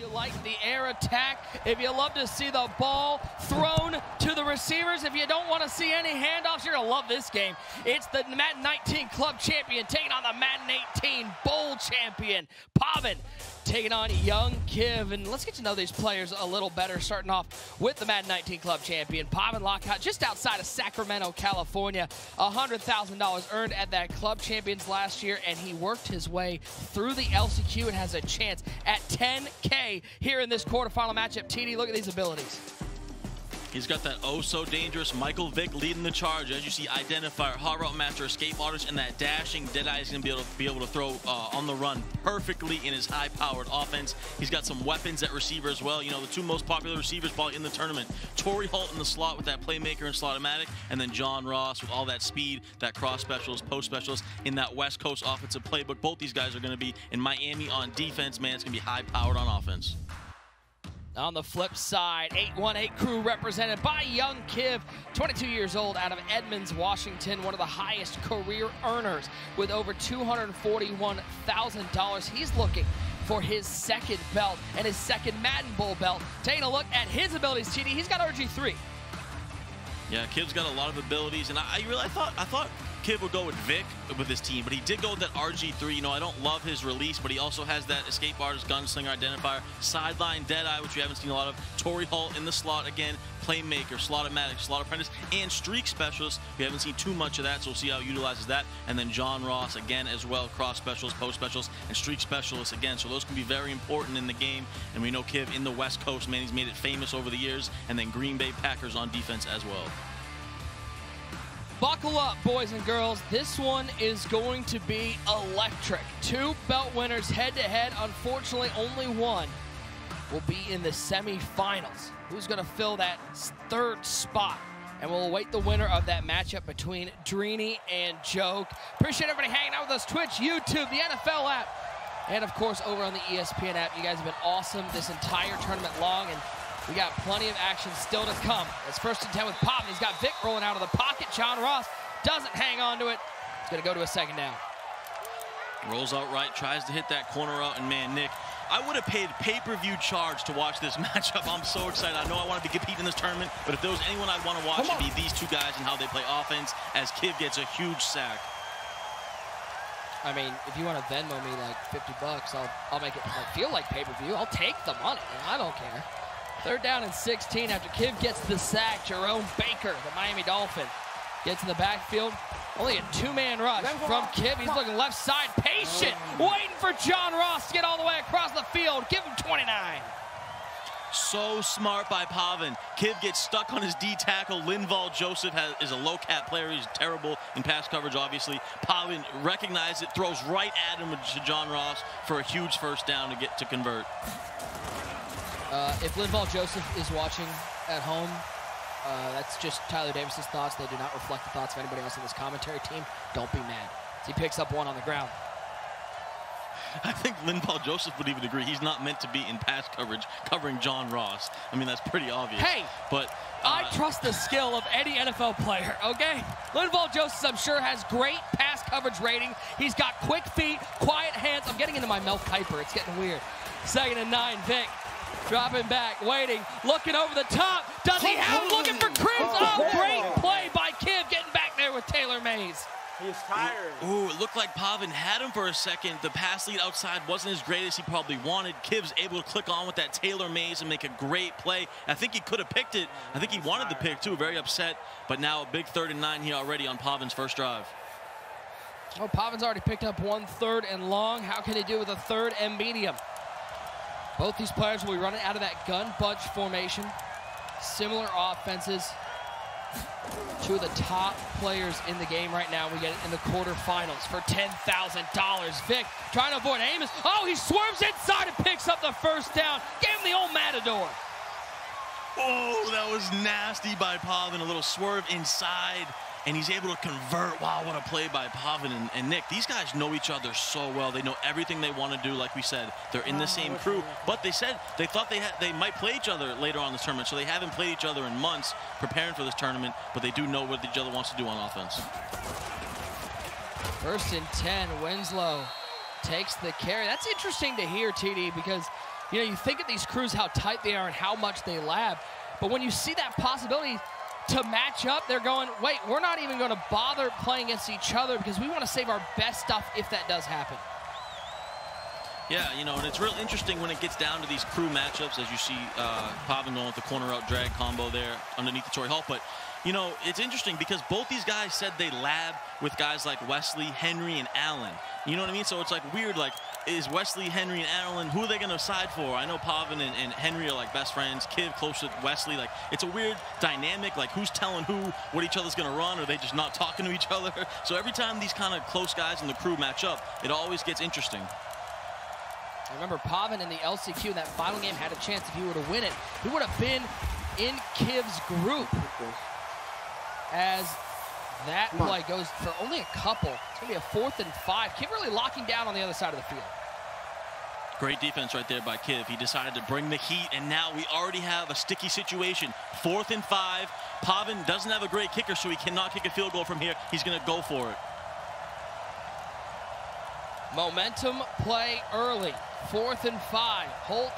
you like the air attack, if you love to see the ball thrown to the receivers, if you don't want to see any handoffs, you're going to love this game. It's the Madden 19 Club Champion taking on the Madden 18 Bowl Champion. Pavan taking on young Kiv. And let's get to know these players a little better, starting off with the Madden 19 Club Champion. Pavan Lockhart, just outside of Sacramento, California. $100,000 earned at that Club Champions last year, and he worked his way through the LCQ and has a chance at $10K here in this quarterfinal matchup. TD, look at these abilities. He's got that oh-so-dangerous Michael Vick leading the charge. As you see, identifier, hot route master, escape artist, and that dashing Deadeye is going to be able to throw on the run perfectly in his high-powered offense. He's got some weapons at receiver as well. You know, the two most popular receivers probably in the tournament. Torrey Holt in the slot with that playmaker and slot-o-matic, and then John Ross with all that speed, that cross specialist, post specialist in that West Coast offensive playbook. Both these guys are going to be in Miami on defense. Man, it's going to be high-powered on offense. On the flip side, 818 crew represented by young Kiv, 22 years old, out of Edmonds, Washington, one of the highest career earners with over $241,000. He's looking for his second belt and his second Madden Bowl belt. Taking a look at his abilities, TD, he's got RG3. Yeah, Kiv's got a lot of abilities, and I thought Kiv would go with Vic with his team, but he did go with that RG3. You know, I don't love his release, but he also has that escape artist, gunslinger identifier, sideline Deadeye, which we haven't seen a lot of. Torrey Holt in the slot again, playmaker, slot-o-matic, slot apprentice, and streak specialist. We haven't seen too much of that, so we'll see how he utilizes that. And then John Ross again as well, cross specialist, post specialist, and streak specialist again. So those can be very important in the game. And we know Kiv in the West Coast, man, he's made it famous over the years. And then Green Bay Packers on defense as well. Buckle up, boys and girls. This one is going to be electric. Two belt winners head-to-head. Unfortunately, only one will be in the semifinals. Who's going to fill that third spot? And we'll await the winner of that matchup between Dreeny and Joke. Appreciate everybody hanging out with us. Twitch, YouTube, the NFL app, and, of course, over on the ESPN app. You guys have been awesome this entire tournament long, and we got plenty of action still to come. It's 1st and 10 with Pavan. He's got Vic rolling out of the pocket. John Ross doesn't hang on to it. He's going to go to a second down. Rolls out right, tries to hit that corner out, and man, Nick, I would have paid pay-per-view charge to watch this matchup. I'm so excited. I know I want to be competing in this tournament, but if there was anyone I'd want to watch, it'd be these two guys and how they play offense as Kiv gets a huge sack. I mean, if you want to Venmo me like $50, I'll make it feel like pay-per-view. I'll take the money. I don't care. 3rd down and 16 after Kiv gets the sack. Jerome Baker, the Miami Dolphin, gets in the backfield. Only a two-man rush from Kiv. He's looking left side, patient, waiting for John Ross to get all the way across the field. Give him 29. So smart by Pavan. Kiv gets stuck on his D tackle. Linval Joseph is a low cap player. He's terrible in pass coverage, obviously. Pavan recognizes it, throws right at him to John Ross for a huge 1st down to convert. If Linval Joseph is watching at home, that's just Tyler Davis's thoughts. They do not reflect the thoughts of anybody else in this commentary team. Don't be mad. He picks up one on the ground. I think Linval Joseph would even agree. He's not meant to be in pass coverage covering John Ross. I mean, that's pretty obvious. Hey, but I trust the skill of any NFL player, okay? Linval Joseph, I'm sure, has great pass coverage rating. He's got quick feet, quiet hands. I'm getting into my Mel Kiper. It's getting weird. 2nd and 9, Vic. Dropping back, waiting, looking over the top. Does he have him looking for Cribs? Oh, great play by Kiv, getting back there with Taylor Mays. He's tired. Ooh, it looked like Pavan had him for a second. The pass lead outside wasn't as great as he probably wanted. Kiv's able to click on with that Taylor Mays and make a great play. I think he could have picked it. I think he wanted the pick, too. Very upset. But now a big 3rd and 9 here already on Pavan's first drive. Oh, Pavan's already picked up 1 3rd and long. How can he do with a 3rd and medium? Both these players will be running out of that gun bunch formation. Similar offenses. Two of the top players in the game right now. We get it in the quarterfinals for $10,000. Vic trying to avoid Amos. Oh, he swerves inside and picks up the 1st down. Give him the old Matador. Oh, that was nasty by Pavan. A little swerve inside, and he's able to convert. Wow, what a play by Pavan. And Nick, these guys know each other so well. They know everything they want to do, like we said. They're in the same crew, but they said they thought they might play each other later on in this tournament, so they haven't played each other in months preparing for this tournament, but they do know what each other wants to do on offense. 1st and 10, Winslow takes the carry. That's interesting to hear, TD, because You know, you think of these crews, how tight they are and how much they lab. But when you see that possibility to match up, they're going, wait, we're not even going to bother playing against each other because we want to save our best stuff if that does happen. Yeah, you know, and it's real interesting when it gets down to these crew matchups, as you see Pavan going with the corner out drag combo there underneath the Troy Hall. But, you know, it's interesting because both these guys said they lab with guys like Wesley, Henry, and Allen. You know what I mean? So it's like weird, like, is Wesley, Henry, and Allen, who are they going to side for? I know Pavan and Henry are like best friends. Kiv close to Wesley. Like, it's a weird dynamic. Like, who's telling who what each other's going to run? Or are they just not talking to each other? So every time these kind of close guys in the crew match up, it always gets interesting. I remember Pavan in the LCQ in that final game had a chance if he were to win it. He would have been in Kiv's group as that play goes for only a couple. It's going to be a 4th and 5. Kiv really locking down on the other side of the field. Great defense right there by Kiv. He decided to bring the heat, and now we already have a sticky situation. 4th and 5. Pavan doesn't have a great kicker, so he cannot kick a field goal from here. He's going to go for it. Momentum play early. 4th and 5. Holt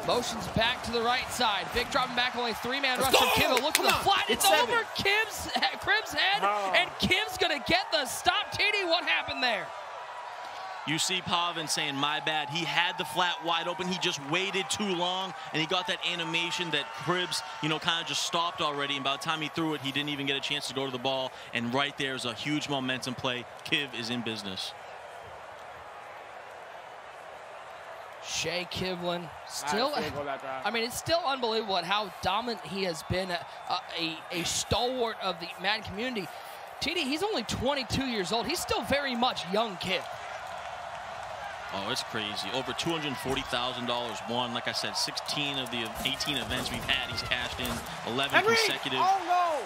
motions back to the right side. Vic dropping back, only 3-man rush from Kiv. Look for the flat. It's over Kiv's head, and Kiv's going to get the stop. TD, what happened there? You see Pavan saying, my bad. He had the flat wide open. He just waited too long, and he got that animation that Cribbs, you know, kind of just stopped already. And by the time he threw it, he didn't even get a chance to go to the ball. And right there's a huge momentum play. Kiv is in business. Shea Kivlin still, I mean, it's still unbelievable at how dominant he has been, a stalwart of the Madden community. TD, he's only 22 years old. He's still very much young kid. Oh, it's crazy. Over $240,000 won. Like I said, 16 of the 18 events we've had, he's cashed in 11 consecutive. Oh, no.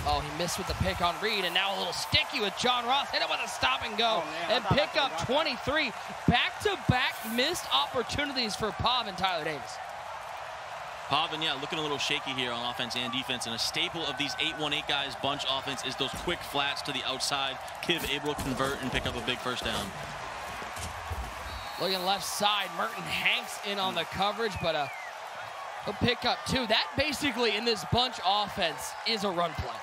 Oh, he missed with the pick on Reed, and now a little sticky with John Ross. Hit it with a stop and go, and pick up 23. Back-to-back missed opportunities for Pavan, Tyler Davis. Pavan, yeah, looking a little shaky here on offense and defense, and a staple of these 8-1-8 guys bunch offense is those quick flats to the outside. Kiv able to convert and pick up a big first down. Looking left side, Merton Hanks in on the coverage, but a pick up two. That basically in this bunch offense is a run play.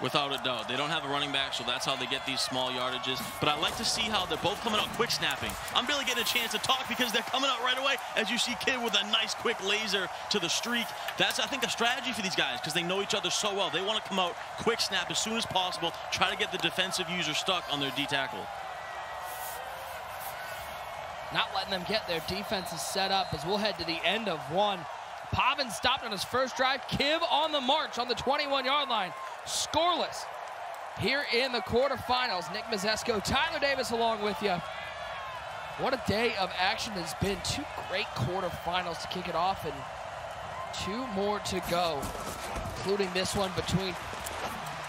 Without a doubt. They don't have a running back, so that's how they get these small yardages. But I like to see how they're both coming out quick snapping. I'm barely getting a chance to talk because they're coming out right away. As you see Kiv with a nice quick laser to the streak. That's, I think, a strategy for these guys because they know each other so well. They want to come out quick snap as soon as possible, try to get the defensive user stuck on their D tackle. Not letting them get their defenses set up as we'll head to the end of one. Pavan stopped on his first drive. Kiv on the march on the 21-yard line. Scoreless here in the quarterfinals. Nick Mazesco, Tyler Davis along with you. What a day of action has been. 2 great quarterfinals to kick it off and 2 more to go, including this one between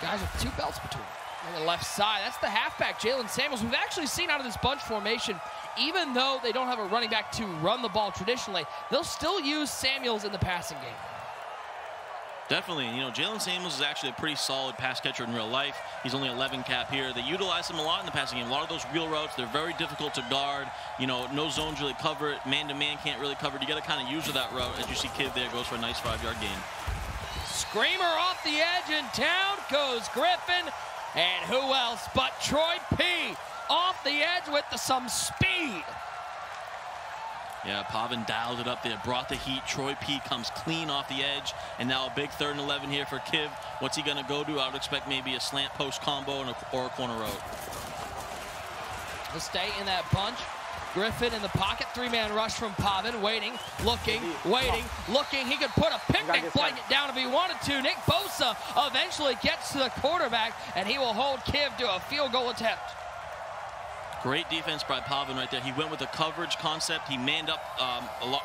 guys with 2 belts between them. On the left side, that's the halfback, Jalen Samuels. We've actually seen out of this bunch formation, even though they don't have a running back to run the ball traditionally, they'll still use Samuels in the passing game. Definitely. You know, Jalen Samuels is actually a pretty solid pass catcher in real life. He's only 11 cap here. They utilize him a lot in the passing game. A lot of those wheel routes, they're very difficult to guard. You know, no zones really cover it. Man-to-man can't really cover it. You got to kind of use that route. As you see Kiv there, goes for a nice 5-yard gain. Screamer off the edge, and down goes Griffin. And who else but Troy P. off the edge with some speed. Yeah, Pavan dialed it up there, brought the heat. Troy P. comes clean off the edge. And now a big 3rd and 11 here for Kiv. What's he going to go to? I would expect maybe a slant post combo or a corner route. To stay in that bunch. Griffin in the pocket, 3-man rush from Pavan, waiting, looking. He could put a picnic blanket down if he wanted to. Nick Bosa eventually gets to the quarterback, and he will hold Kiv to a field goal attempt. Great defense by Pavan right there. He went with the coverage concept. He manned up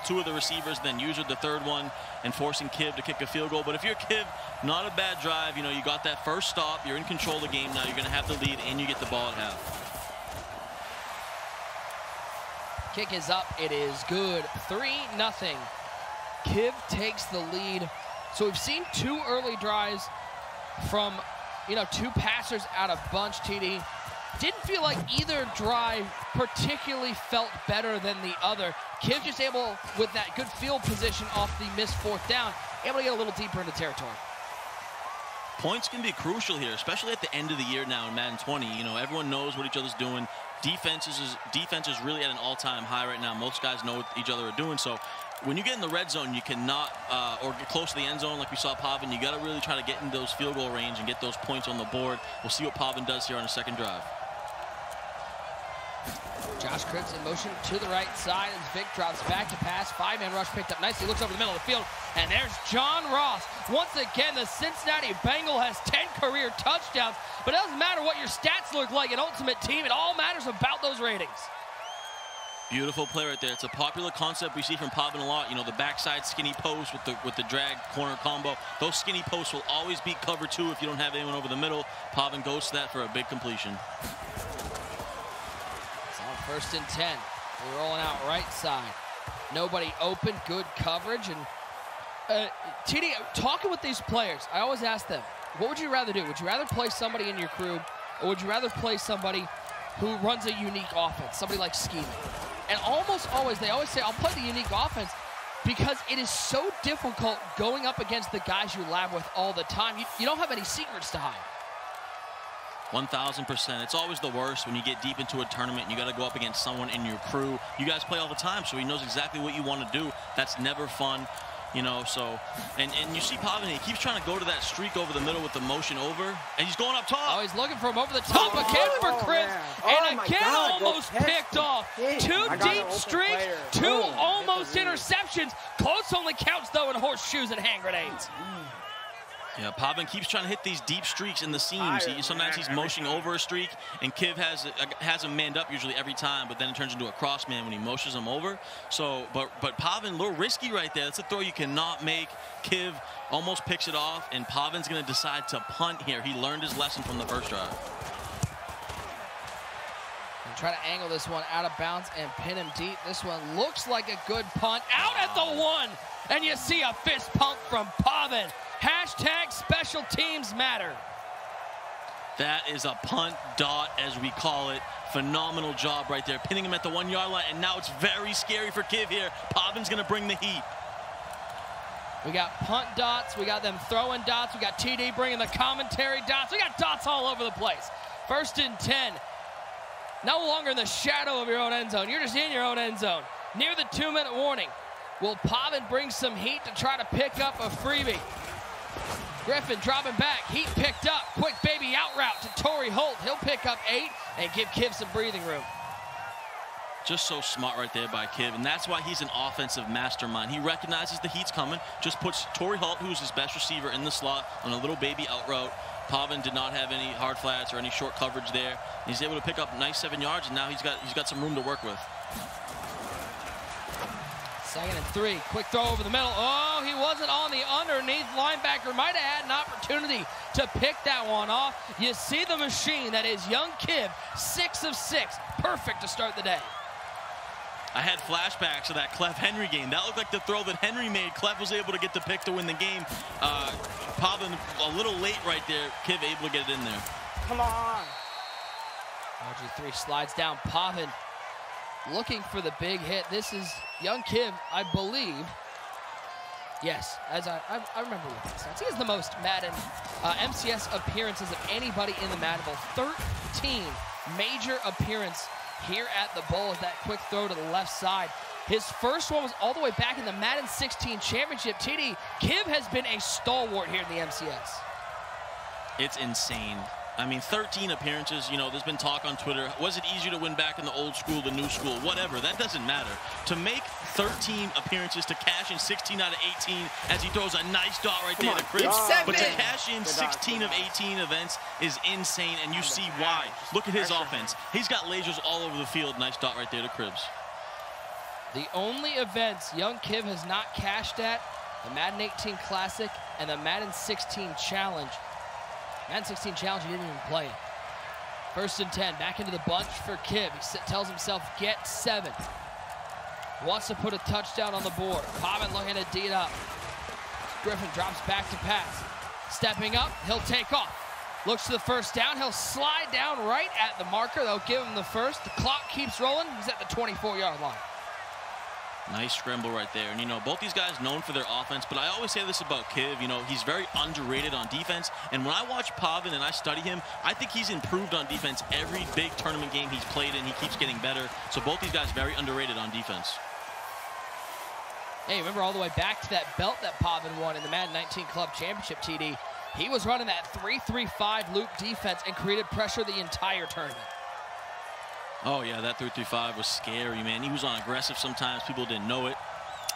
2 of the receivers, then used the 3rd one, and forcing Kiv to kick a field goal. But if you're Kiv, not a bad drive. You know, you got that first stop. You're in control of the game now. You're going to have the lead, and you get the ball at half. Kick is up. It is good. 3-0. Kiv takes the lead. So we've seen 2 early drives from, 2 passers out of bunch, TD. Didn't feel like either drive particularly felt better than the other. Kiv just able, with that good field position off the missed 4th down, able to get a little deeper into territory. Points can be crucial here, especially at the end of the year now in Madden 20. You know, everyone knows what each other's doing. Defense is really at an all-time high right now. Most guys know what each other are doing. So when you get in the red zone, you cannot, or get close to the end zone like we saw Pavan, you got to really try to get in those field goal range and get those points on the board. We'll see what Pavan does here on the second drive. Josh Cribbs in motion to the right side as Vic drops back to pass. 5-man rush picked up nicely. Looks over the middle of the field, and there's John Ross. Once again, the Cincinnati Bengal has 10 career touchdowns, but it doesn't matter what your stats look like in Ultimate Team. It all matters about those ratings. Beautiful play right there. It's a popular concept we see from Pavan a lot. You know, the backside skinny post with the drag corner combo. Those skinny posts will always beat cover 2 if you don't have anyone over the middle. Pavan goes to that for a big completion. 1st and 10. We're rolling out right side. Nobody open, good coverage. And TD, talking with these players, I always ask them, what would you rather do? Would you rather play somebody in your crew, or would you rather play somebody who runs a unique offense, somebody like scheming? And almost always, they always say, I'll play the unique offense because it is so difficult going up against the guys you lab with all the time. You don't have any secrets to hide. 1000%. It's always the worst when you get deep into a tournament and you got to go up against someone in your crew. You guys play all the time, so he knows exactly what you want to do. That's never fun, you know. So, and you see Pavan, he keeps trying to go to that streak over the middle with the motion over, and he's going up top. Oh, he's looking for him over the top again for Cribbs, and again almost picked off. 2 deep streaks, 2 almost interceptions. Close only counts though in horseshoes and hand grenades. Yeah, Pavan keeps trying to hit these deep streaks in the seams. Sometimes he's motioning over a streak, and Kiv has him manned up usually every time, but then it turns into a cross man when he motions him over. So, but Pavan, a little risky right there. That's a throw you cannot make. Kiv almost picks it off, and Pavan's going to decide to punt here. He learned his lesson from the first drive. And try to angle this one out of bounds and pin him deep. This one looks like a good punt. Out at the 1, and you see a fist pump from Pavan. Hashtag special teams matter. That is a punt dot, as we call it. Phenomenal job right there, pinning him at the 1-yard line, and now it's very scary for Kiv here. Pavan's gonna bring the heat. We got punt dots, we got them throwing dots, we got TD bringing the commentary dots, we got dots all over the place. 1st and 10. No longer in the shadow of your own end zone, you're just in your own end zone. Near the 2-minute warning. Will Pavan bring some heat to try to pick up a freebie? Griffin dropping back, heat picked up, quick baby out route to Torrey Holt. He'll pick up 8 and give Kiv some breathing room. Just so smart right there by Kiv, and that's why he's an offensive mastermind. He recognizes the heat's coming, just puts Torrey Holt, who's his best receiver, in the slot on a little baby out route. Pavan did not have any hard flats or any short coverage there. He's able to pick up nice 7 yards, and now he's got some room to work with. 2nd and 3, quick throw over the middle. Oh, he wasn't on the underneath. Linebacker might have had an opportunity to pick that one off. You see the machine that is young Kiv, 6 of 6, perfect to start the day. I had flashbacks of that Clef Henry game. That looked like the throw that Henry made. Clef was able to get the pick to win the game. Pavan a little late right there. Kiv able to get it in there. Come on. RG3 slides down. Pavan looking for the big hit. This is young Kiv, I believe. Yes, as I remember looking at stats. He has the most Madden MCS appearances of anybody in the Madden Bowl. 13 major appearance here at the bowl with that quick throw to the left side. His first one was all the way back in the Madden 16 championship. TD, Kiv has been a stalwart here in the MCS. It's insane. I mean, 13 appearances, you know, there's been talk on Twitter. Was it easier to win back in the old school, the new school, whatever? That doesn't matter. To make 13 appearances, to cash in 16 out of 18 as he throws a nice dot right there to Cribbs. But to cash in 16 of 18 events is insane, and you see why. Look at his offense. He's got lasers all over the field. Nice dot right there to Cribbs. The only events young Kiv has not cashed at, the Madden 18 Classic and the Madden 16 Challenge. Madden 16 Challenge, he didn't even play it. 1st and 10, back into the bunch for Kiv. He tells himself, get 7. Wants to put a touchdown on the board. Pavan looking to D it up. Griffin drops back to pass. Stepping up, he'll take off. Looks to the first down. He'll slide down right at the marker. They'll give him the first. The clock keeps rolling. He's at the 24-yard line. Nice scramble right there. And, you know, both these guys known for their offense, but I always say this about Kiv. You know, he's very underrated on defense. And when I watch Pavan and I study him, I think he's improved on defense every big tournament game he's played in. He keeps getting better. So both these guys very underrated on defense. Hey, remember all the way back to that belt that Pavan won in the Madden 19 Club Championship, TD. He was running that 3-3-5 loop defense and created pressure the entire tournament. Oh, yeah, that 3-3-5 was scary, man. He was on aggressive sometimes. People didn't know it.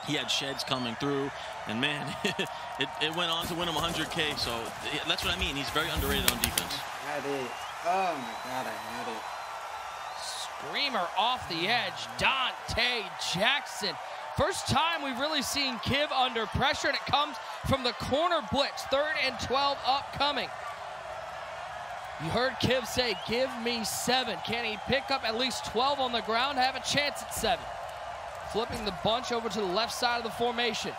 He had sheds coming through. And, man, it went on to win him 100K. So that's what I mean. He's very underrated on defense. I had it. Oh, my God, I had it. Screamer off the edge. Dante Jackson. First time we've really seen Kiv under pressure, and it comes from the corner blitz. 3rd and 12 upcoming. You heard Kiv say, give me 7. Can he pick up at least 12 on the ground, have a chance at 7? Flipping the bunch over to the left side of the formation.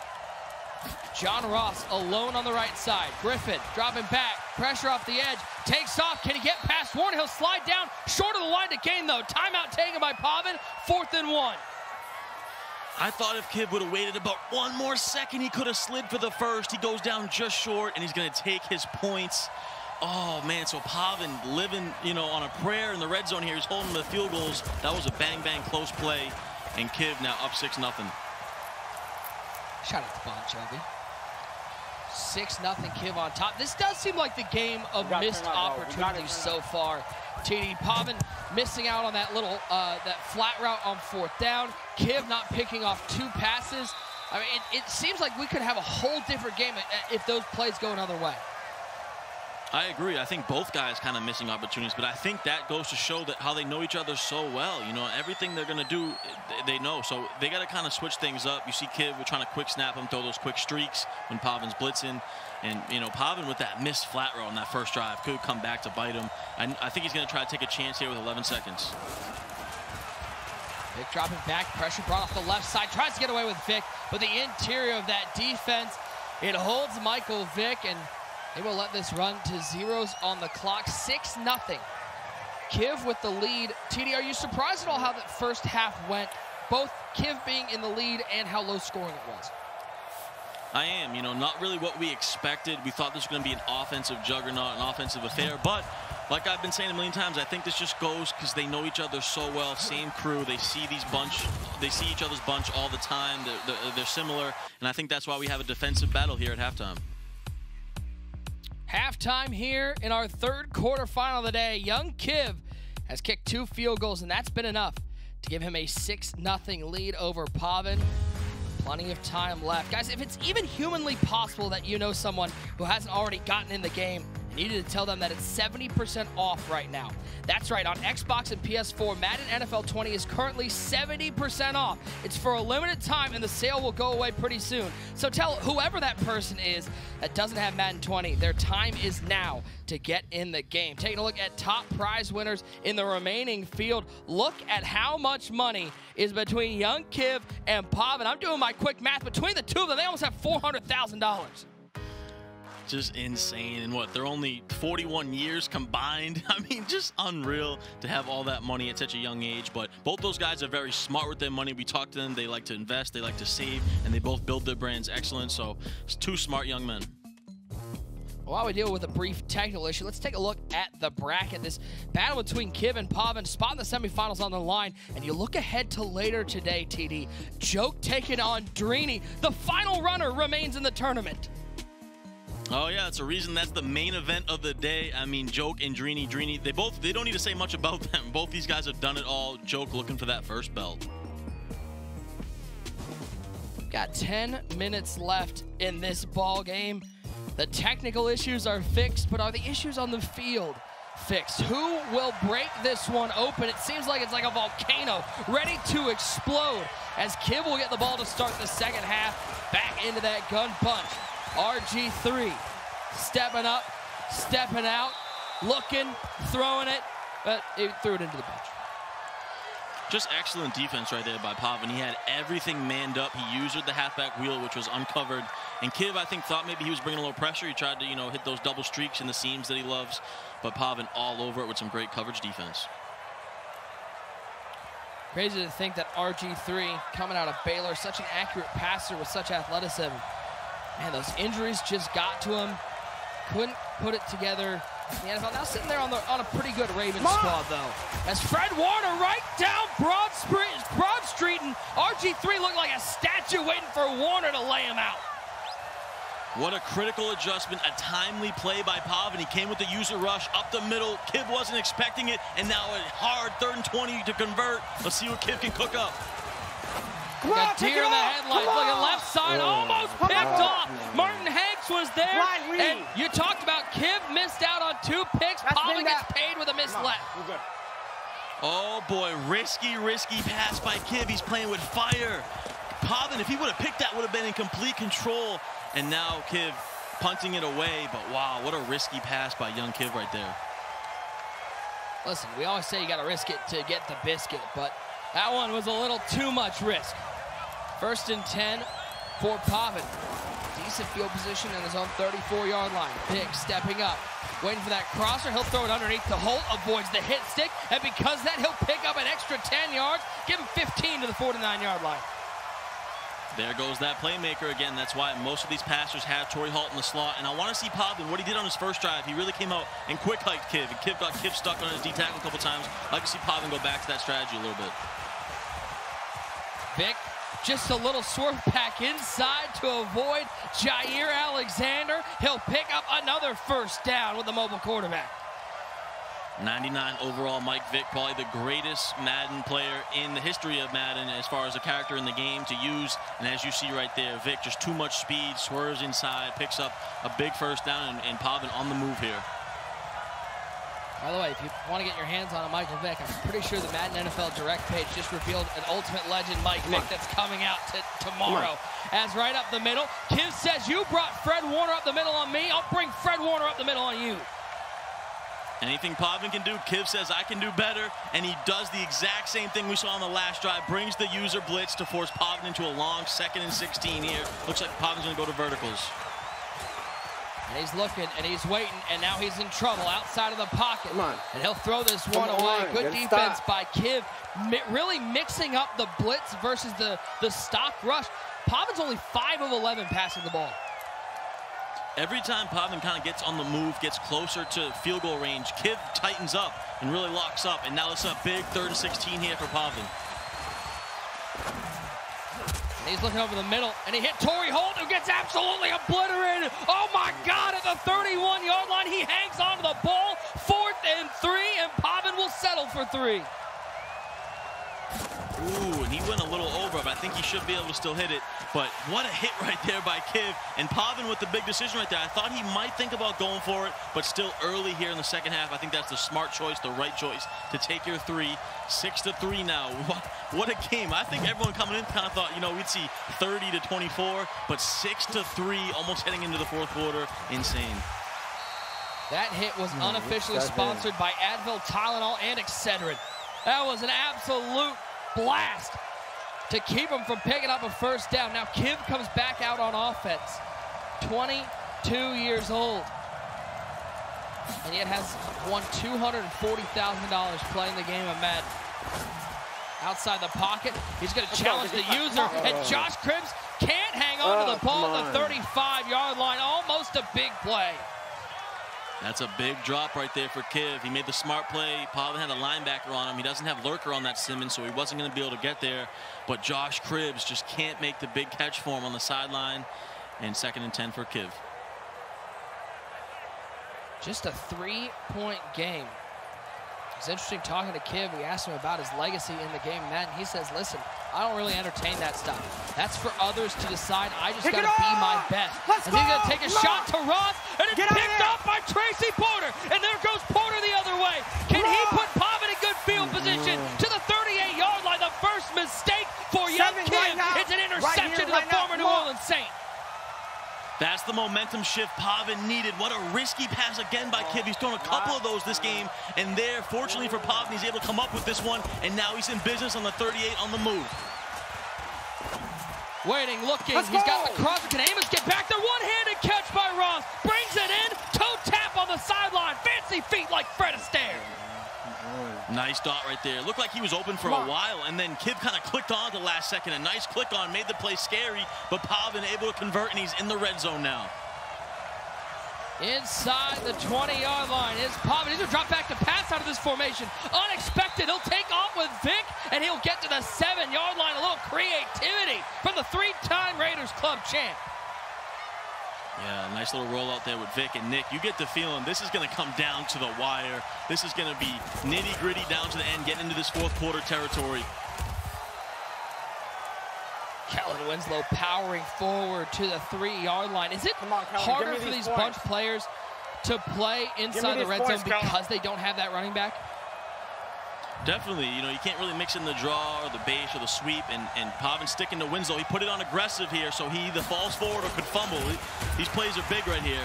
John Ross alone on the right side. Griffin dropping back, pressure off the edge, takes off. Can he get past Warren? He'll slide down, short of the line to gain though. Timeout taken by Pavan, 4th and 1. I thought if Kiv would have waited about 1 more second, he could have slid for the first. He goes down just short, and he's going to take his points. Oh, man, so Pavan living, you know, on a prayer in the red zone here. He's holding the field goals. That was a bang-bang close play, and Kiv now up 6-0. Shout out to Bon Jovi. 6-0 Kiv on top. This does seem like the game of missed opportunities so far. TD Pavan missing out on that little that flat route on 4th down. Kiv not picking off 2 passes. I mean, it seems like we could have a whole different game if those plays go another way. I agree. I think both guys kind of missing opportunities, but I think that goes to show that how they know each other so well. You know, everything they're going to do, they know. So they got to kind of switch things up. You see Kiv, we're trying to quick snap him, throw those quick streaks when Pavan's blitzing. And, you know, Pavan with that missed flat row on that first drive could come back to bite him. I think he's going to try to take a chance here with 11 seconds. Vic dropping back, pressure brought off the left side, tries to get away with Vic, but the interior of that defense, it holds Michael Vick, and they will let this run to zeros on the clock. 6-0. Kiv with the lead. TD, are you surprised at all how that first half went? Both Kiv being in the lead and how low scoring it was. I am, you know, not really what we expected. We thought this was going to be an offensive juggernaut, an offensive affair. But like I've been saying a million times, I think this just goes because they know each other so well. Same crew. They see each other's bunch all the time. They're similar. And I think that's why we have a defensive battle here at halftime. Halftime here in our 3rd quarterfinal of the day. Young Kiv has kicked 2 field goals, and that's been enough to give him a 6-0 lead over Pavan. Plenty of time left. Guys, if it's even humanly possible that you know someone who hasn't already gotten in the game, I needed to tell them that it's 70% off right now. That's right, on Xbox and PS4, Madden NFL 20 is currently 70% off. It's for a limited time, and the sale will go away pretty soon. So tell whoever that person is that doesn't have Madden 20, their time is now to get in the game. Taking a look at top prize winners in the remaining field. Look at how much money is between Young Kiv and Pavan. I'm doing my quick math. Between the two of them, they almost have $400,000. Just insane. And what, they're only 41 years combined? I mean, just unreal to have all that money at such a young age. But both those guys are very smart with their money. We talk to them. They like to invest. They like to save. And they both build their brands excellent. So it's 2 smart young men. While we deal with a brief technical issue, let's take a look at the bracket. This battle between Kiv and Pavan, spot in the semifinals on the line. And you look ahead to later today, TD. Joke taking on Drini. The final runner remains in the tournament. Oh, yeah, it's a reason that's the main event of the day. I mean, Joke and Drini, they don't need to say much about them. Both these guys have done it all. Joke looking for that first belt. Got 10 minutes left in this ball game. The technical issues are fixed, but are the issues on the field fixed? Who will break this one open? It seems like it's like a volcano ready to explode as Kiv will get the ball to start the second half. Back into that gun punch. RG3 stepping up, stepping out, looking, throwing it, but he threw it into the bench. Just excellent defense right there by Pavan. He had everything manned up. He used the halfback wheel, which was uncovered. And Kiv, I think, thought maybe he was bringing a little pressure. He tried to, hit those double streaks in the seams that he loves. But Pavan all over it with some great coverage defense. Crazy to think that RG3, coming out of Baylor, such an accurate passer with such athleticism. Man, those injuries just got to him. Couldn't put it together in the NFL. Now sitting there on a pretty good Ravens squad, though. As Fred Warner right down Broad Street, and RG3 looked like a statue waiting for Warner to lay him out. What a critical adjustment, a timely play by Pavan. He came with the user rush up the middle. Kiv wasn't expecting it, and now a hard 3rd and 20 to convert. Let's see what Kiv can cook up. Got deer in the headlights. Look at left side, almost picked off. Martin Hanks was there, and you talked about Kiv missed out on 2 picks. Pavan gets paid with a missed left. Oh boy, risky pass by Kiv. He's playing with fire. Pavan, if he would have picked that, would have been in complete control. And now Kiv punting it away, but wow, what a risky pass by young Kiv right there. Listen, we always say you got to risk it to get the biscuit, but that one was a little too much risk. 1st and 10 for Pavan. Decent field position in his own 34-yard line. Big stepping up, waiting for that crosser. He'll throw it underneath the hole, avoids the hit stick, and because of that, he'll pick up an extra 10 yards, give him 15 to the 49-yard line. There goes that playmaker again. That's why most of these passers have Torrey Holt in the slot. And I want to see Pavan, what he did on his first drive. He really came out and quick hiked Kiv. And Kiv got stuck on his D tackle a couple times. I'd like to see Pavan go back to that strategy a little bit. Vic, just a little swerve back inside to avoid Jair Alexander. He'll pick up another 1st down with the mobile quarterback. 99 overall, Mike Vick, probably the greatest Madden player in the history of Madden as far as a character in the game to use. And as you see right there, Vick just too much speed, swerves inside, picks up a big 1st down, and Pavan on the move here. By the way, if you want to get your hands on a Michael Vick, I'm pretty sure the Madden NFL Direct page just revealed an Ultimate Legend Mike Vick that's coming out tomorrow. As right up the middle, Kiv says, you brought Fred Warner up the middle on me, I'll bring Fred Warner up the middle on you. Anything Pavan can do, Kiv says I can do better, and he does the exact same thing we saw on the last drive, brings the user blitz to force Pavan into a long 2nd and 16 here. Looks like Pavan's going to go to verticals. And he's looking, and he's waiting, and now he's in trouble outside of the pocket. And he'll throw this one away. Good defense by Kiv, really mixing up the blitz versus the stock rush. Pavan's only 5 of 11 passing the ball. Every time Pavan kind of gets on the move, gets closer to field goal range, Kiv tightens up and really locks up. And now it's a big 3rd and 16 here for Pavan. He's looking over the middle, and he hit Torrey Holt, who gets absolutely obliterated. Oh my God, at the 31-yard line, he hangs onto the ball. 4th and 3, and Pavan will settle for 3. Ooh, and he went a little over, but I think he should be able to still hit it. But what a hit right there by Kiv. And Pavan with the big decision right there. I thought he might think about going for it, but still early here in the 2nd half. I think that's the smart choice, the right choice to take your 3. 6-3 now. What a game. I think everyone coming in kind of thought, we'd see 30-24, but 6-3 almost heading into the 4th quarter. Insane. That hit was unofficially sponsored by Advil, Tylenol, and Excedrin. That was an absolute blast to keep him from picking up a 1st down. Now Kiv comes back out on offense, 22 years old, and yet has won $240,000 playing the game of Madden. Outside the pocket, he's going to challenge the user, and Josh Cribbs can't hang on to the ball at the 35-yard line. Almost a big play. That's a big drop right there for Kiv. He made the smart play. Pavan had a linebacker on him. He doesn't have Lurker on that Simmons, so he wasn't going to be able to get there. But Josh Cribbs just can't make the big catch for him on the sideline. And 2nd and 10 for Kiv. Just a 3-point game. It's interesting talking to Kiv. We asked him about his legacy in the game, Madden. He says, listen, I don't really entertain that stuff. That's for others to decide. I just got to be my best. And he's going to take a shot to Ross, and it's picked up by Tracy Porter. And there goes Porter the other way. Can he put Pavan in good field position to the 38-yard line? The first mistake for young Kiv. It's an interception to the former New Orleans Saint. That's the momentum shift Pavan needed. What a risky pass again by Kiv. He's thrown a couple of those this game, and there, fortunately for Pavan, he's able to come up with this one, and now he's in business on the 38 on the move. Waiting, looking, he's got the cross, can Amos get back there? One-handed catch by Ross, brings it in, toe tap on the sideline, fancy feet like Fred Astaire. Nice dot right there. Looked like he was open for a while, and then Kiv kind of clicked on at the last second. A nice click on, made the play scary, but Pavan able to convert, and he's in the red zone now. Inside the 20-yard line is Pavan. He's gonna drop back to pass out of this formation. Unexpected, he'll take off with Vic, and he'll get to the 7-yard line. A little creativity from the three-time Raiders Club champ. Yeah, nice little rollout there with Vic and Nick. You get the feeling this is going to come down to the wire. This is going to be nitty-gritty down to the end, getting into this fourth quarter territory. Kellen Winslow powering forward to the 3-yard line. Is it harder for these bunch players to play inside the red zone because they don't have that running back? Definitely, you know, you can't really mix in the draw or the base or the sweep, and Pavan sticking to Winslow. He put it on aggressive here, so he either falls forward or could fumble. These plays are big right here.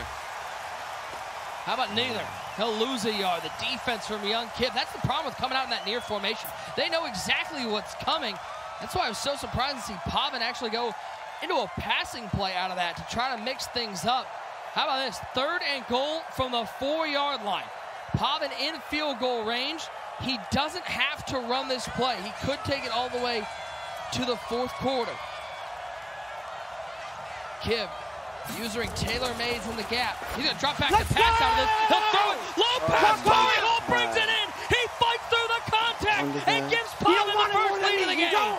How about neither? He'll lose a yard. The defense from young Kiv. That's the problem with coming out in that near formation. They know exactly what's coming. That's why I was so surprised to see Pavan actually go into a passing play out of that to try to mix things up. How about this? 3rd and goal from the 4-yard line. Pavan in field goal range. He doesn't have to run this play. He could take it all the way to the 4th quarter. Kiv using Taylor Mays in the gap. He's going to drop back to pass out of this. He'll throw it. Low pass. Torrey Holt brings it in. He fights through the contact and gives Pavan the first lead of the game.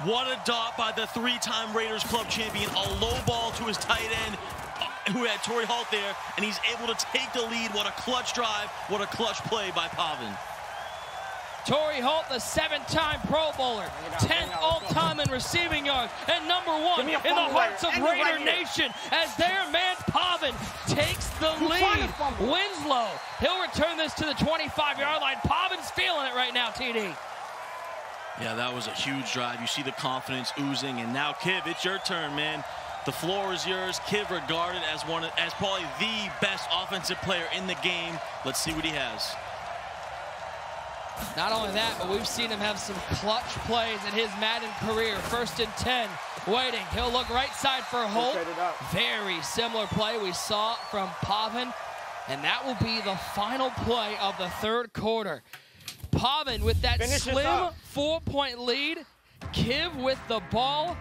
What a dot by the 3-time Raiders Club champion. A low ball to his tight end, who had Torrey Holt there, and he's able to take the lead. What a clutch drive. What a clutch play by Pavan. Torrey Holt, the 7-time Pro Bowler, 10th all-time in receiving yards, and #1 in the hearts of Raider Nation, as their man Pavan takes the lead. Winslow, he'll return this to the 25-yard line. Pavan's feeling it right now, TD. Yeah, that was a huge drive. You see the confidence oozing, and now, Kiv, it's your turn, man. The floor is yours. Kiv regarded as probably the best offensive player in the game. Let's see what he has. Not only that, but we've seen him have some clutch plays in his Madden career. 1st and 10, waiting. He'll look right side for Holt. Very similar play we saw from Pavan, and that will be the final play of the 3rd quarter. Pavan with that slim 4-point lead. Kiv with the ball.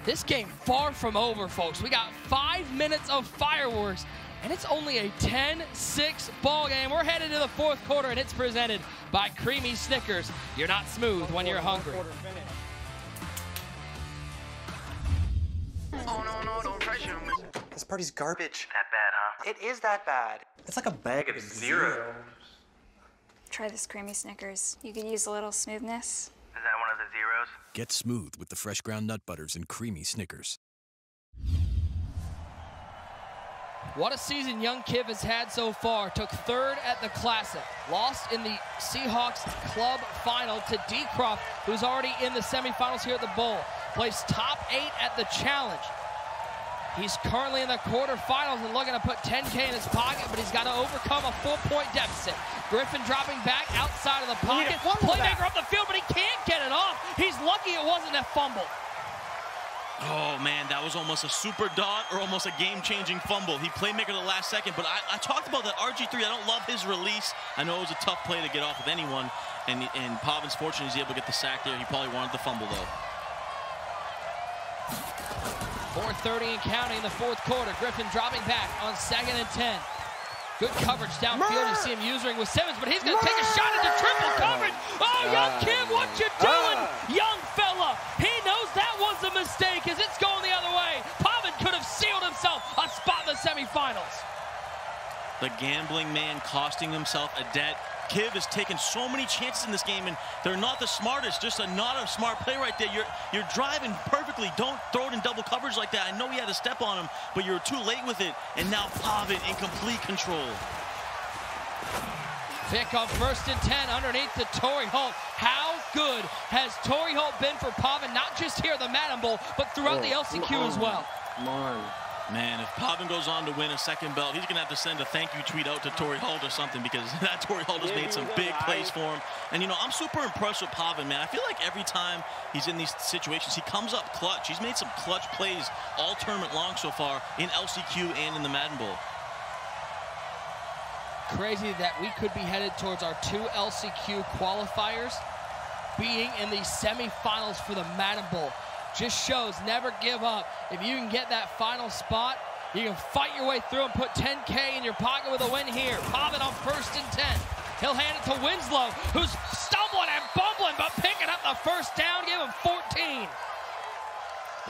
This game far from over, folks. We got 5 minutes of fireworks, and it's only a 10-6 ball game. We're headed to the 4th quarter, and it's presented by Creamy Snickers. You're not smooth when you're hungry. Oh, no, don't pressure me. This party's garbage. That bad, huh? It is that bad. It's like a bag of zeros. Try this Creamy Snickers. You could use a little smoothness. Is that one of the zeros? Get smooth with the fresh ground nut butters and creamy Snickers. What a season young Kiv has had so far. Took 3rd at the Classic. Lost in the Seahawks Club Final to D. Croft, who's already in the semifinals here at the Bowl. Placed top 8 at the Challenge. He's currently in the quarterfinals and looking to put 10K in his pocket, but he's got to overcome a 4-point deficit. Griffin dropping back outside of the pocket. Playmaker up the field, but he can't get it off. He's lucky it wasn't a fumble. Oh, man, that was almost a super dot or almost a game-changing fumble. He playmaker the last second, but I talked about that RG3. I don't love his release. I know it was a tough play to get off with anyone, and Pavan's fortunate he's able to get the sack there. He probably wanted the fumble, though. 4:30 and counting in the 4th quarter. Griffin dropping back on 2nd and 10. Good coverage downfield. You see him using with Simmons, but he's going to take a shot into triple coverage. Oh, young Kiv, what you doing? Young fella. He knows that was a mistake as it's going the other way. Pavan could have sealed himself a spot in the semifinals. The gambling man costing himself a debt. Kiv has taken so many chances in this game, and they're not the smartest. Just not a smart play right there. You're driving perfectly. Don't throw it in double coverage like that. I know he had a step on him, but you're too late with it. And now Pavan in complete control. Vic on 1st and 10 underneath to Torrey Holt. How good has Torrey Holt been for Pavan, not just here at the Madden Bowl, but throughout the LCQ as well? Come on. Man, if Pavan goes on to win a second belt, he's going to have to send a thank you tweet out to Torrey Holt or something, because that Torrey Holt has made some big plays for him. And, you know, I'm super impressed with Pavan, man. I feel like every time he's in these situations, he comes up clutch. He's made some clutch plays all tournament long so far in LCQ and in the Madden Bowl. Crazy that we could be headed towards our 2 LCQ qualifiers being in the semifinals for the Madden Bowl. Just shows never give up. If you can get that final spot, you can fight your way through and put 10K in your pocket with a win here. Pavan on 1st and 10. He'll hand it to Winslow, who's stumbling and bumbling, but picking up the first down, give him 14.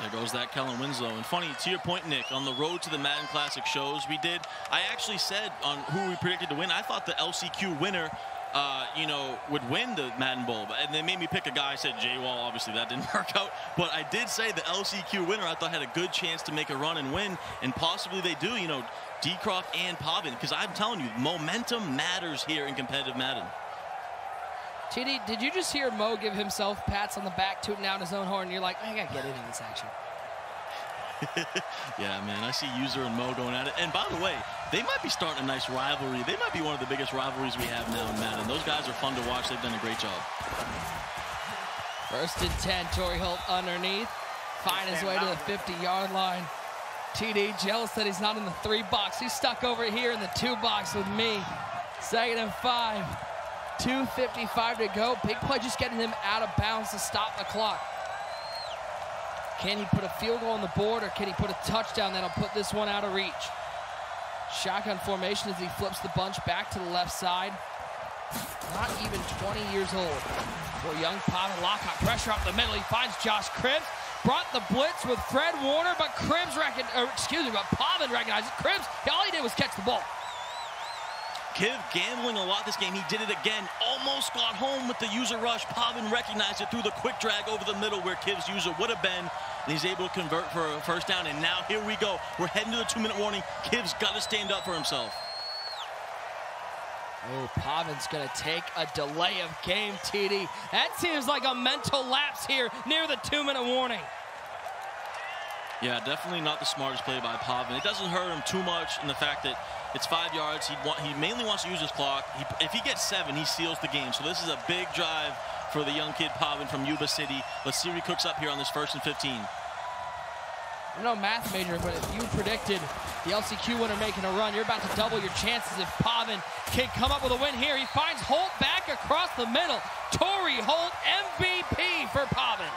There goes that Kellen Winslow. And funny, to your point, Nick, on the road to the Madden Classic shows we did, I actually said on who we predicted to win, I thought the LCQ winner you know, would win the Madden Bowl. And they made me pick a guy. I said Jay Wall. Obviously, that didn't work out. But I did say the LCQ winner, I thought, had a good chance to make a run and win. And possibly they do, you know, Decroft and Pavan. Because I'm telling you, momentum matters here in competitive Madden. TD, did you just hear Mo give himself pats on the back, tooting out his own horn? You're like, I got to get into this action. Yeah, man, I see User and Mo going at it. And by the way, they might be starting a nice rivalry. They might be one of the biggest rivalries we have now in Madden. Those guys are fun to watch. They've done a great job. 1st and 10, Torrey Holt underneath. Find his way to the 50-yard line. TD jealous that he's not in the 3 box. He's stuck over here in the 2 box with me. 2nd and 5. 2:55 to go. Big play just getting him out of bounds to stop the clock. Can he put a field goal on the board, or can he put a touchdown that'll put this one out of reach? Shotgun formation as he flips the bunch back to the left side. Not even 20 years old. For young Pavan, Lockhart pressure up the middle. He finds Josh Cribbs. Brought the blitz with Fred Warner, but Pavan recognizes Cribbs. All he did was catch the ball. Kiv gambling a lot this game. He did it again. Almost got home with the user rush. Pavan recognized it through the quick drag over the middle where Kiv's user would have been. And he's able to convert for a first down. And now here we go. We're heading to the 2-minute warning. Kiv's got to stand up for himself. Oh, Pavan's going to take a delay of game, TD. That seems like a mental lapse here near the 2-minute warning. Yeah, definitely not the smartest play by Pavan. It doesn't hurt him too much in the fact that it's 5 yards. He mainly wants to use his clock. If he gets 7, he seals the game. So this is a big drive for the young kid Pavan from Yuba City. Let's see what he cooks up here on this 1st and 15. I'm no math major, but if you predicted the LCQ winner making a run, you're about to double your chances if Pavan can come up with a win here. He finds Holt back across the middle. Torrey Holt, MVP for Pavan.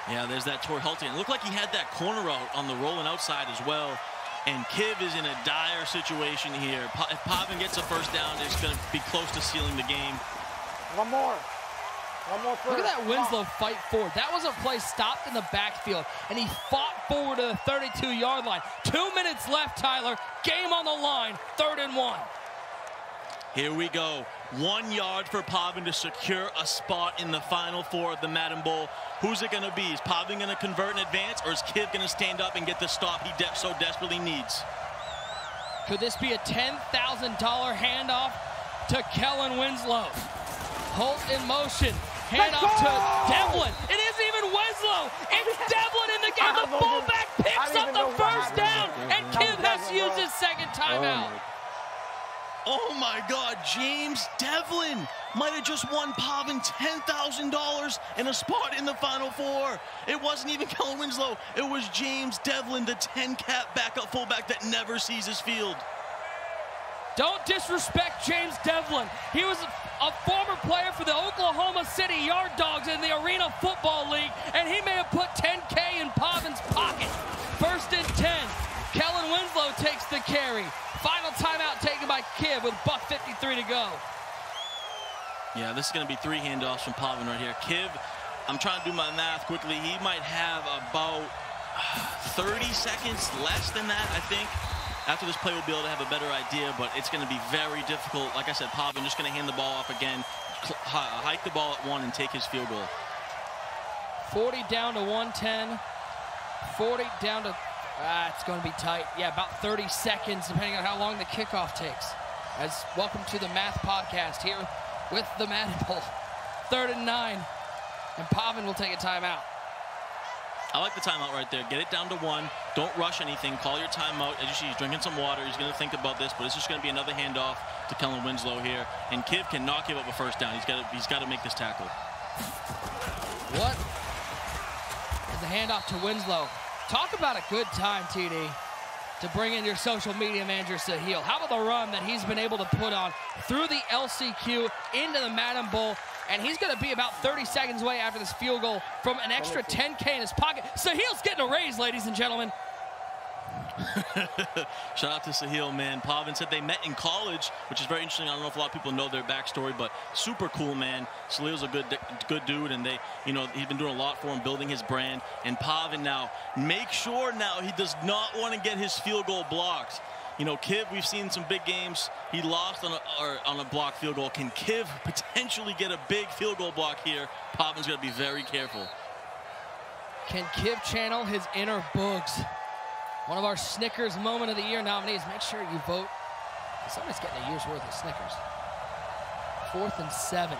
Yeah, there's that Torrey Holt. It looked like he had that corner route on the rolling outside as well. And Kiv is in a dire situation here. If Pavan gets a first down, it's going to be close to sealing the game. One more. Look at that Winslow fight forward. That was a play stopped in the backfield, and he fought forward to the 32-yard line. 2 minutes left, Tyler. Game on the line, 3rd and 1. Here we go. 1 yard for Pavan to secure a spot in the Final Four of the Madden Bowl. Who's it going to be? Is Pavan going to convert in advance, or is Kiv going to stand up and get the stop he so desperately needs? Could this be a $10,000 handoff to Kellen Winslow? Holt in motion. Handoff to Devlin. It isn't even Winslow. It's Devlin in the game. The fullback picks up the first down, and Kiv has to use his 2nd timeout. Oh my God, James Devlin might have just won Pavan $10,000 and a spot in the Final Four. It wasn't even Kellen Winslow. It was James Devlin, the 10-cap backup fullback that never sees his field. Don't disrespect James Devlin. He was a former player for the Oklahoma City Yard Dogs in the Arena Football League, and he may have put 10K in Pavan's pocket. 1st and 10. Kellen Winslow takes the carry. Final timeout taken by Kiv with $1:53 to go. Yeah, this is going to be 3 handoffs from Pavan right here. Kiv, I'm trying to do my math quickly. He might have about 30 seconds less than that, I think. After this play, we'll be able to have a better idea, but it's going to be very difficult. Like I said, Pavan just going to hand the ball off again, hike the ball at 1, and take his field goal. 40 down to 110. 40 down to... it's going to be tight. Yeah, about 30 seconds, depending on how long the kickoff takes. Welcome to the Math Podcast here with the Madden Bowl. 3rd and 9, and Pavan will take a timeout. I like the timeout right there. Get it down to 1. Don't rush anything. Call your timeout. As you see, he's drinking some water. He's going to think about this, but it's just going to be another handoff to Kellen Winslow here. And Kiv cannot give up a first down. He's got to make this tackle. What? As a handoff to Winslow. Talk about a good time, TD, to bring in your social media manager, Sahil. How about the run that he's been able to put on through the LCQ into the Madden Bowl? And he's going to be about 30 seconds away after this field goal from an extra 10K in his pocket. Sahil's getting a raise, ladies and gentlemen. Shout out to Sahil, man. Pavan said they met in college, which is very interesting. I don't know if a lot of people know their backstory, but super cool, man. Sahil's a good dude, and he's been doing a lot for him, building his brand. And Pavan now, make sure now he does not want to get his field goal blocked. You know, Kiv, we've seen some big games. He lost on a blocked field goal. Can Kiv potentially get a big field goal block here? Pavan's got to be very careful. Can Kiv channel his inner Boogs? One of our Snickers Moment of the Year nominees. Make sure you vote. Somebody's getting a year's worth of Snickers. 4th and 7.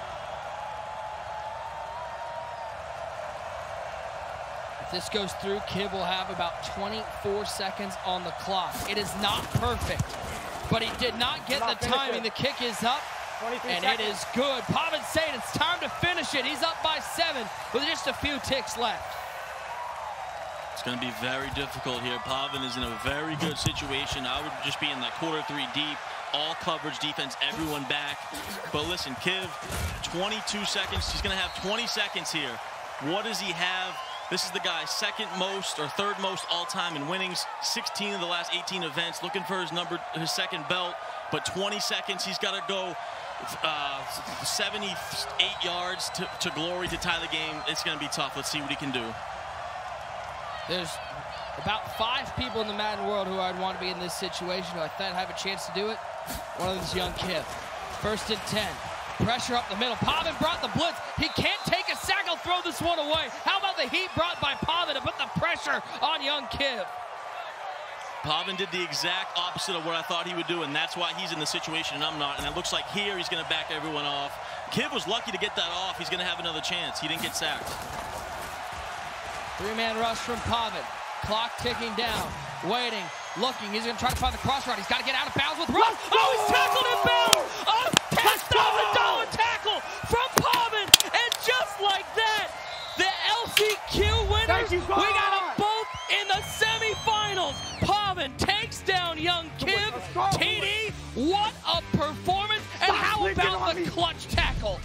If this goes through, Kiv will have about 24 seconds on the clock. It is not perfect, but he did not get the timing. The kick is up, and it is good. Pavan's saying it's time to finish it. He's up by 7 with just a few ticks left. It's going to be very difficult here. Pavan is in a very good situation. I would just be in like quarter 3 deep, all coverage defense, everyone back. But listen, Kiv, 22 seconds. He's going to have 20 seconds here. What does he have? This is the guy second most or third most all-time in winnings. 16 of the last 18 events. Looking for his second belt. But 20 seconds, he's got to go 78 yards to glory to tie the game. It's going to be tough. Let's see what he can do. There's about 5 people in the Madden world who I'd want to be in this situation who I thought have a chance to do it. One of them is young Kiv. 1st and 10. Pressure up the middle. Pavan brought the blitz. He can't take a sack. He'll throw this one away. How about the heat brought by Pavan to put the pressure on young Kiv? Pavan did the exact opposite of what I thought he would do, and that's why he's in the situation and I'm not. And it looks like here he's going to back everyone off. Kiv was lucky to get that off. He's going to have another chance. He didn't get sacked. 3-man rush from Pavan. Clock ticking down. Waiting. Looking. He's going to try to find the cross route. He's got to get out of bounds with Russ. Oh, he's tackled in bounds. A $10,000 tackle from Pavan. And just like that, the LCQ winners, we got them both in the semifinals. Pavan takes down young Kiv. TD, what a performance. And how about the clutch tackle?